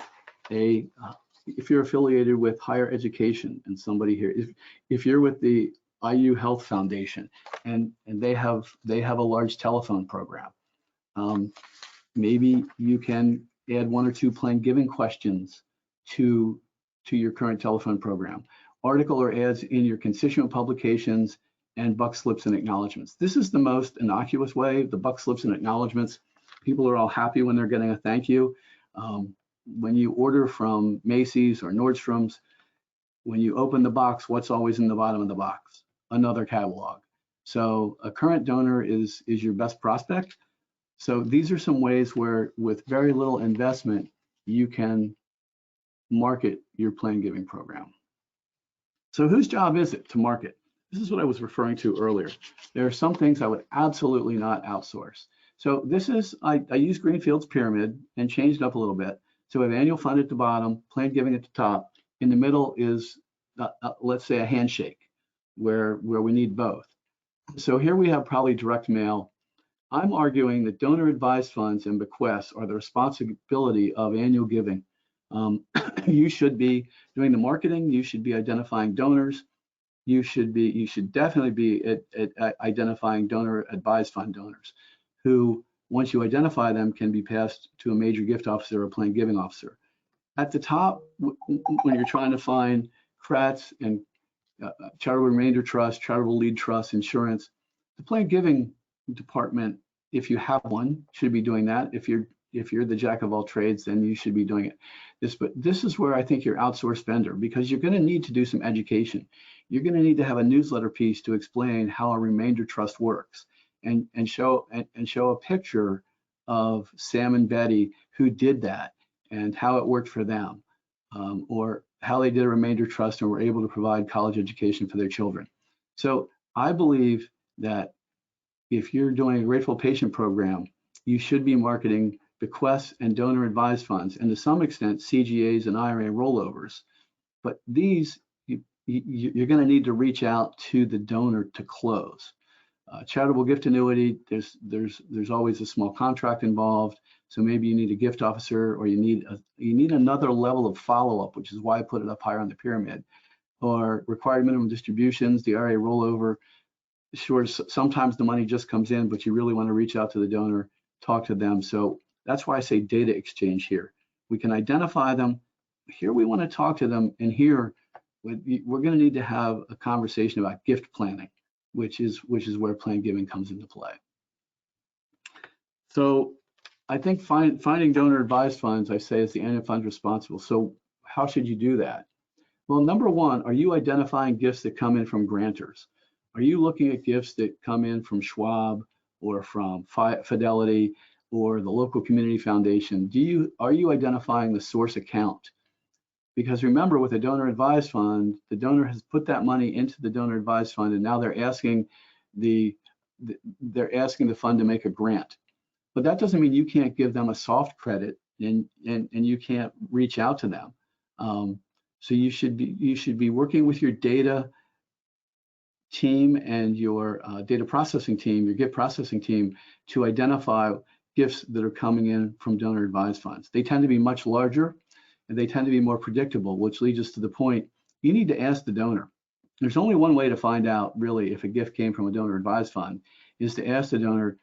if you're affiliated with higher education and somebody here, if you're with the IU Health Foundation and they have a large telephone program, maybe you can add 1 or 2 plan giving questions to your current telephone program. Article or ads in your constituent publications, and buck slips and acknowledgements. This is the most innocuous way, the buck slips and acknowledgements. People are all happy when they're getting a thank you. When you order from Macy's or Nordstrom's, when you open the box, what's always in the bottom of the box? Another catalog. So a current donor is your best prospect. So these are some ways where with very little investment, you can market your plan giving program. So whose job is it to market? This is what I was referring to earlier. There are some things I would absolutely not outsource. So this is, I use Greenfield's pyramid and changed up a little bit. So we have annual fund at the bottom, plan giving at the top. In the middle is, let's say, a handshake where we need both. So here we have probably direct mail. I'm arguing that donor advised funds and bequests are the responsibility of annual giving. You should be doing the marketing. You should be identifying donors. You should definitely be at identifying donor advised fund donors who, once you identify them, can be passed to a major gift officer or a plan giving officer. At the top, when you're trying to find CRATs and charitable remainder trust, charitable lead trust, insurance, the plan giving department, if you have one, should be doing that. If you're the jack of all trades, then you should be doing it. But this is where I think you're outsourced vendor, because you're going to need to do some education. You're going to need to have a newsletter piece to explain how a remainder trust works, and show a picture of Sam and Betty who did that and how it worked for them, or how they did a remainder trust and were able to provide college education for their children. So I believe that if you're doing a grateful patient program, you should be marketing bequests and donor advised funds, and to some extent CGAs and IRA rollovers. But these, you're going to need to reach out to the donor to close. Charitable gift annuity, there's always a small contract involved. So maybe you need a gift officer, or you need another level of follow-up, which is why I put it up higher on the pyramid. Or required minimum distributions, the RA rollover. Sure, sometimes the money just comes in, but you really want to reach out to the donor, talk to them. So that's why I say data exchange here. We can identify them. Here we want to talk to them, and here we're going to need to have a conversation about gift planning, which is where plan giving comes into play. So I think finding donor advised funds, I say, is the annual fund responsible. So how should you do that? Well, number one, are you identifying gifts that come in from grantors? Are you looking at gifts that come in from Schwab or from Fidelity or the local community foundation? Are you identifying the source account? Because remember, with a donor advised fund, the donor has put that money into the donor advised fund, and now they're asking the fund to make a grant. But that doesn't mean you can't give them a soft credit and you can't reach out to them. So you should be working with your data team and your data processing team, your gift processing team, to identify gifts that are coming in from donor advised funds. They tend to be much larger, and they tend to be more predictable, which leads us to the point, you need to ask the donor. There's only one way to find out, really, if a gift came from a donor advised fund, is to ask the donor.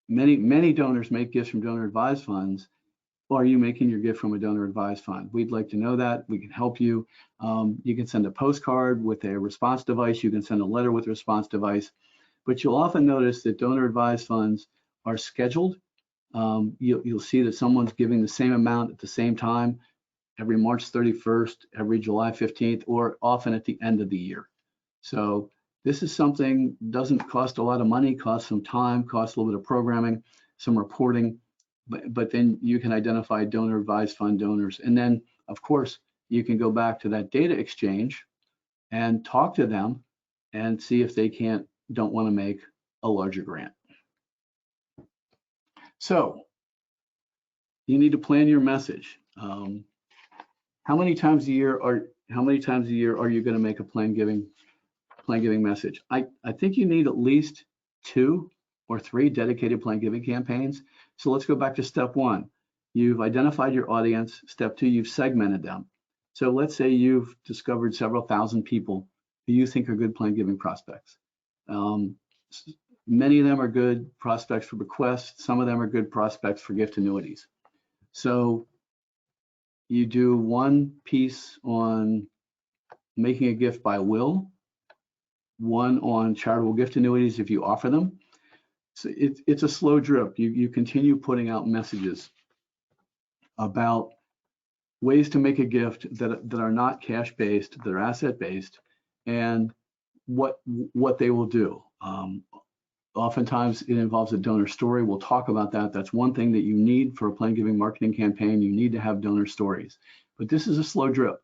Many donors make gifts from donor advised funds. Or are you making your gift from a donor advised fund? We'd like to know that. We can help you. You can send a postcard with a response device. You can send a letter with a response device. But you'll often notice that donor advised funds are scheduled. You'll see that someone's giving the same amount at the same time, every March 31st, every July 15th, or often at the end of the year. So this is something doesn't cost a lot of money, costs some time, costs a little bit of programming, some reporting, but then you can identify donor advised fund donors. And then, of course, you can go back to that data exchange and talk to them and see if they don't want to make a larger grant. So you need to plan your message. How many times a year are you going to make a plan giving message? I think you need at least 2 or 3 dedicated plan giving campaigns. So let's go back to step 1. You've identified your audience. Step 2, you've segmented them. So let's say you've discovered several thousand people who you think are good plan giving prospects. Many of them are good prospects for bequests. Some of them are good prospects for gift annuities. So you do one piece on making a gift by will, one on charitable gift annuities if you offer them. So it's a slow drip. You continue putting out messages about ways to make a gift that are not cash-based, that are asset-based, and what they will do. Oftentimes it involves a donor story. We'll talk about that. That's one thing that you need for a plan giving marketing campaign. You need to have donor stories. But this is a slow drip.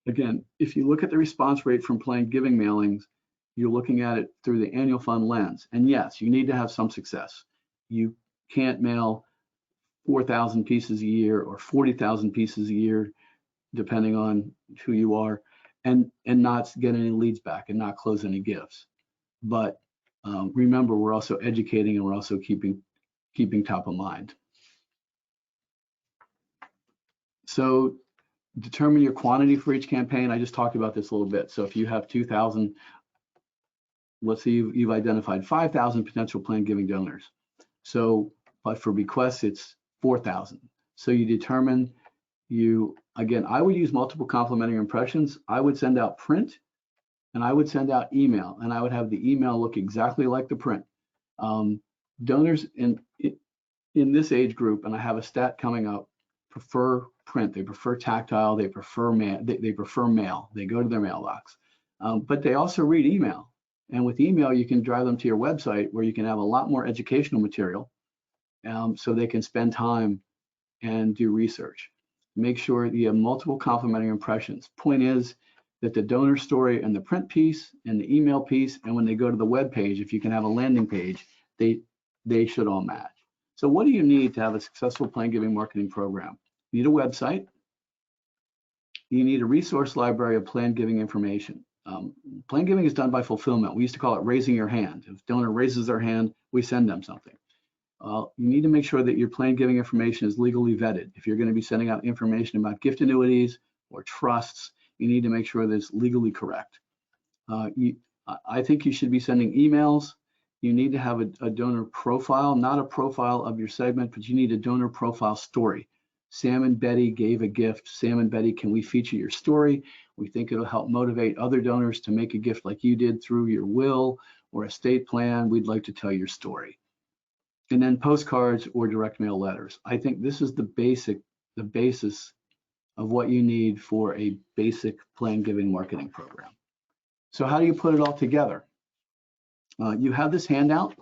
Again, if you look at the response rate from plan giving mailings, you're looking at it through the annual fund lens. And yes, you need to have some success. You can't mail 4,000 pieces a year or 40,000 pieces a year, depending on who you are, and not get any leads back and not close any gifts. But remember, we're also educating and we're also keeping top of mind. So determine your quantity for each campaign. I just talked about this a little bit. So if you have 2,000, let's say you've identified 5,000 potential plan giving donors. So, but for bequests, it's 4,000. So you determine again, I would use multiple complementary impressions. I would send out print and I would send out email, and I would have the email look exactly like the print. Donors in this age group, and I have a stat coming up, prefer print. They prefer tactile. They prefer mail. They prefer mail. They go to their mailbox, but they also read email. And with email, you can drive them to your website where you can have a lot more educational material, so they can spend time and do research. Make sure that you have multiple complementary impressions. Point is that the donor story and the print piece and the email piece, and when they go to the web page, if you can have a landing page, they should all match. So what do you need to have a successful plan giving marketing program? You need a website. You need a resource library of plan giving information. Plan giving is done by fulfillment. We used to call it raising your hand. If donor raises their hand, we send them something. You need to make sure that your plan giving information is legally vetted. If you're going to be sending out information about gift annuities or trusts, you need to make sure that it's legally correct. I think you should be sending emails. You need to have a donor profile, not a profile of your segment, but you need a donor profile story. Sam and Betty gave a gift. Sam and Betty, can we feature your story? We think it'll help motivate other donors to make a gift like you did through your will or estate plan. We'd like to tell your story. And then postcards or direct mail letters. I think this is the basis of what you need for a basic plan giving marketing program. So how do you put it all together? You have this handout.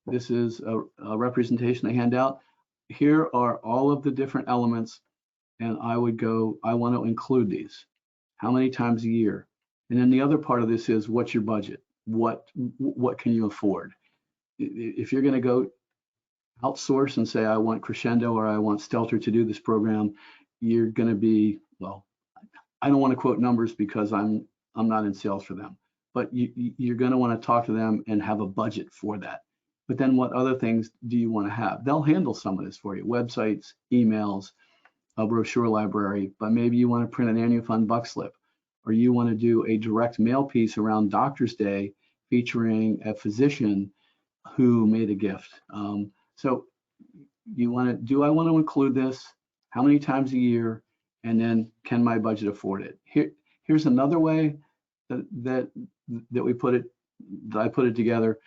This is a representation of the handout. Here are all of the different elements, and I would go, I want to include these. How many times a year? And then the other part of this is, what's your budget? What can you afford? If you're going to go outsource and say, I want Crescendo or I want Stelter to do this program, you're going to be, well, I don't want to quote numbers because I'm not in sales for them, but you're going to want to talk to them and have a budget for that. But then what other things do you want to have? They'll handle some of this for you, websites, emails, a brochure library, but maybe you want to print an annual fund buck slip, or you want to do a direct mail piece around Doctor's Day featuring a physician who made a gift. So you want to, do I want to include this? How many times a year? And then can my budget afford it? Here's another way that we put it, that I put it together.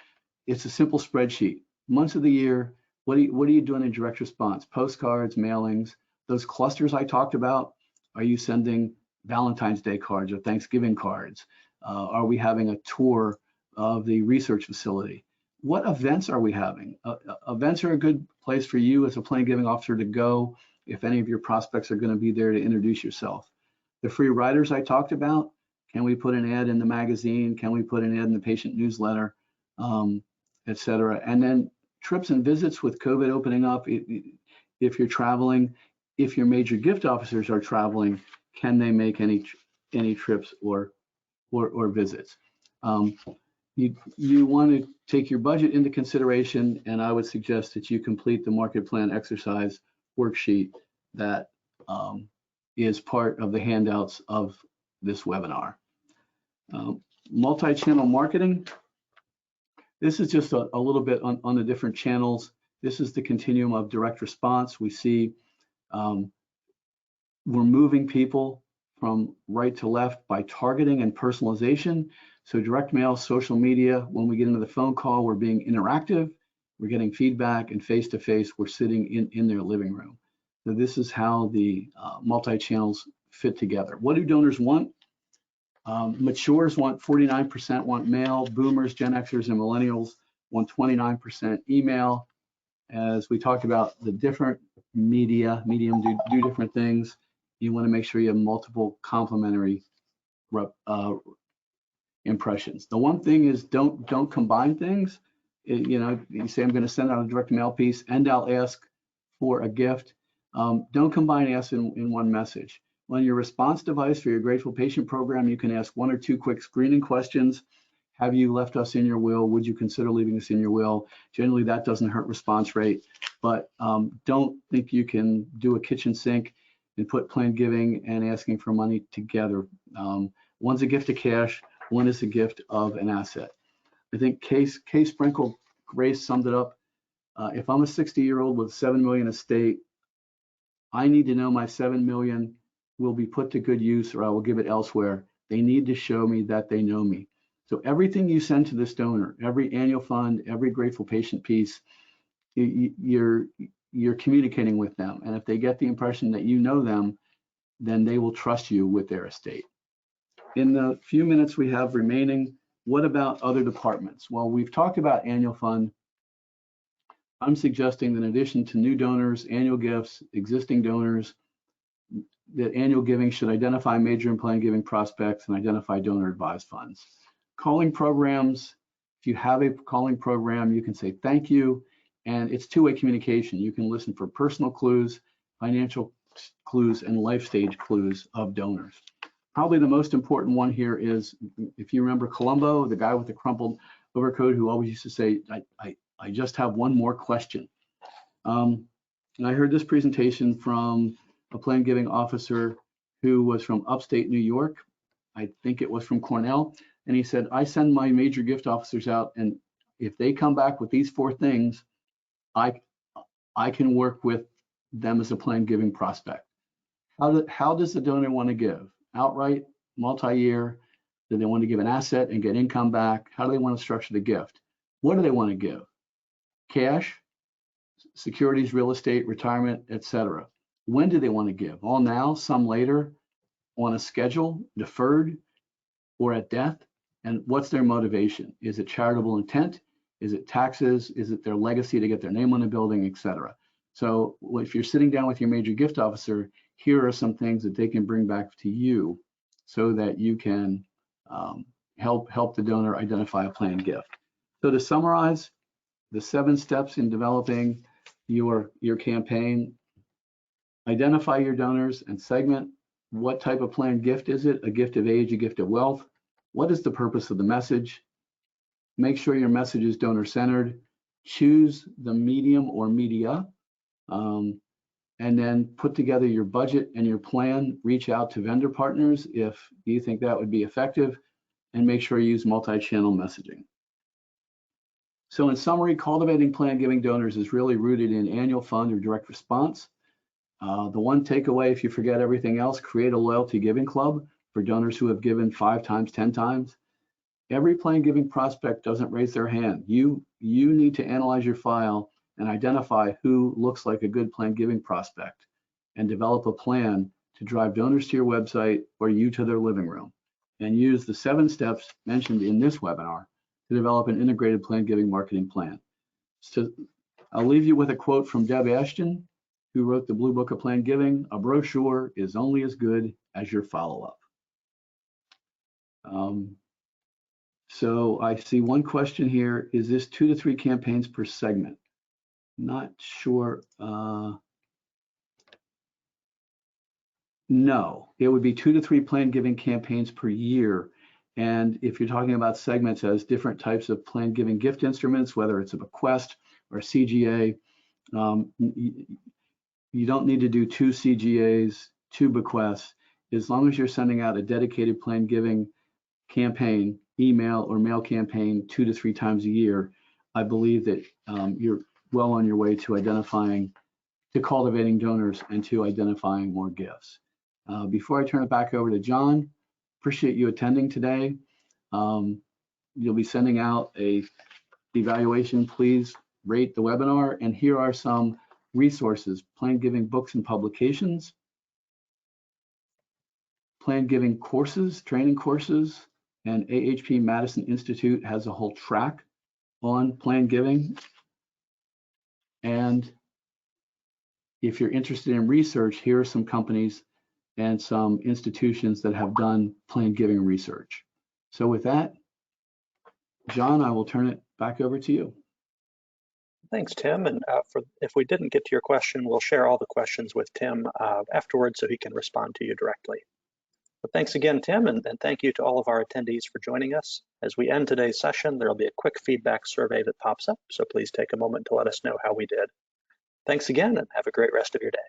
It's a simple spreadsheet. Months of the year, what are you doing in direct response? Postcards, mailings, those clusters I talked about. Are you sending Valentine's Day cards or Thanksgiving cards? Are we having a tour of the research facility? What events are we having? Events are a good place for you as a plan giving officer to go if any of your prospects are going to be there to introduce yourself. The free riders I talked about, can we put an ad in the magazine? Can we put an ad in the patient newsletter, et cetera? And then trips and visits with COVID opening up, if you're traveling, if your major gift officers are traveling, can they make any trips or visits? You want to take your budget into consideration, and I would suggest that you complete the market plan exercise worksheet that is part of the handouts of this webinar. Multi-channel marketing. This is just a little bit on the different channels. This is the continuum of direct response. We see we're moving people from right to left by targeting and personalization. So direct mail, social media, when we get into the phone call, we're being interactive, we're getting feedback, and face-to-face, we're sitting in their living room. So this is how the multi-channels fit together. What do donors want? Matures want 49% want mail, boomers, Gen Xers, and millennials want 29% email. As we talked about, the different medium do different things. You want to make sure you have multiple complementary impressions. The one thing is don't combine things. You know, you say I'm going to send out a direct mail piece and I'll ask for a gift. Don't combine ask in one message. On your response device for your Grateful Patient program, you can ask 1 or 2 quick screening questions. Have you left us in your will? Would you consider leaving us in your will? Generally, that doesn't hurt response rate, but don't think you can do a kitchen sink and put plan giving and asking for money together. One's a gift of cash, one is a gift of an asset. I think Kay Sprinkle Grace summed it up. If I'm a 60-year-old with $7 million estate, I need to know my $7 million will be put to good use or I will give it elsewhere. They need to show me that they know me. So everything you send to this donor, every annual fund, every Grateful Patient piece, you're communicating with them. And if they get the impression that you know them, then they will trust you with their estate. In the few minutes we have remaining, what about other departments? Well, we've talked about annual fund. I'm suggesting that in addition to new donors, annual gifts, existing donors, that annual giving should identify major and plan giving prospects and identify donor advised funds. Calling programs, if you have a calling program, you can say thank you, and it's two-way communication. You can listen for personal clues, financial clues, and life stage clues of donors. probably the most important one here is, if you remember Columbo, the guy with the crumpled overcoat who always used to say, I just have one more question. And I heard this presentation from a plan giving officer who was from upstate New York. I think it was from Cornell. And he said, I send my major gift officers out, and if they come back with these 4 things, I can work with them as a plan giving prospect. How does the donor want to give? Outright, multi-year? Do they want to give an asset and get income back? How do they want to structure the gift? What do they want to give? Cash, securities, real estate, retirement, etc. When do they want to give? All now, some later, on a schedule, deferred, or at death? And what's their motivation? Is it charitable intent? Is it taxes? Is it their legacy to get their name on the building, etc.? So if you're sitting down with your major gift officer, here are some things that they can bring back to you so that you can help the donor identify a planned gift. So to summarize, the 7 steps in developing your campaign: identify your donors and segment. What type of planned gift is it? A gift of age, a gift of wealth? What is the purpose of the message? Make sure your message is donor-centered. Choose the medium or media, and then put together your budget and your plan. Reach out to vendor partners if you think that would be effective, and make sure you use multi-channel messaging. So in summary, cultivating plan giving donors is really rooted in annual fund or direct response. The one takeaway, if you forget everything else, create a loyalty giving club for donors who have given 5 times, 10 times. Every plan giving prospect doesn't raise their hand. You need to analyze your file and identify who looks like a good plan giving prospect, and develop a plan to drive donors to your website or you to their living room, and use the 7 steps mentioned in this webinar to develop an integrated plan giving marketing plan. So I'll leave you with a quote from Deb Ashton, who wrote the Blue Book of Plan Giving: a brochure is only as good as your follow-up. So I see one question here. Is this 2 to 3 campaigns per segment? Not sure. No, it would be 2 to 3 plan giving campaigns per year. And if you're talking about segments as different types of plan giving gift instruments, whether it's a bequest or CGA, you don't need to do 2 CGAs, 2 bequests. As long as you're sending out a dedicated plan giving campaign, email or mail campaign 2 to 3 times a year, I believe that you're well on your way to cultivating donors and to identifying more gifts. Before I turn it back over to John, appreciate you attending today. You'll be sending out a evaluation. Please rate the webinar, and here are some resources: plan giving books and publications, plan giving courses, training courses, and AHP Madison Institute has a whole track on plan giving. And if you're interested in research, here are some companies and some institutions that have done plan giving research. So with that, John, I will turn it back over to you. Thanks, Tim. And if we didn't get to your question, we'll share all the questions with Tim afterwards so he can respond to you directly. But thanks again, Tim, and thank you to all of our attendees for joining us. As we end today's session, there'll be a quick feedback survey that pops up, so please take a moment to let us know how we did. Thanks again, and have a great rest of your day.